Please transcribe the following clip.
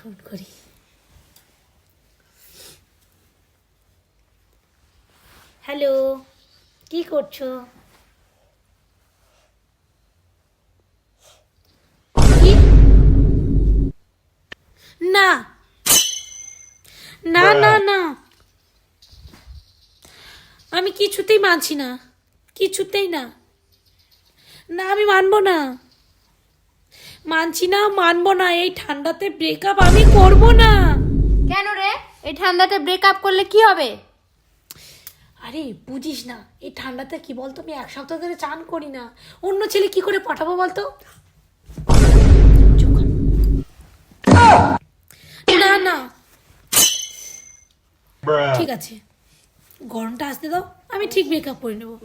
Phone করি। Hello, কি করছো? কি? না না না না, আমি কিছুতেই মানছি না, কিছুতেই না। না, আমি মানবো না, মানছি না, মানবো না। এই ঠান্ডাতে ব্রেকআপ আমি করবো না। কেন রে? এই ঠান্ডাতে ব্রেকআপ করলে কি হবে? আরে বুঝিস না, এই ঠান্ডাতে কি বলতো, আমি 1 সপ্তাহ ধরে চান করি না। অন্য ছেলে কি করে পাঠাবো বলতো? চুপ কর। না না, ঠিক আছে, গরমটা আসতে দাও, আমি ঠিক ব্রেকআপ করে নেবো।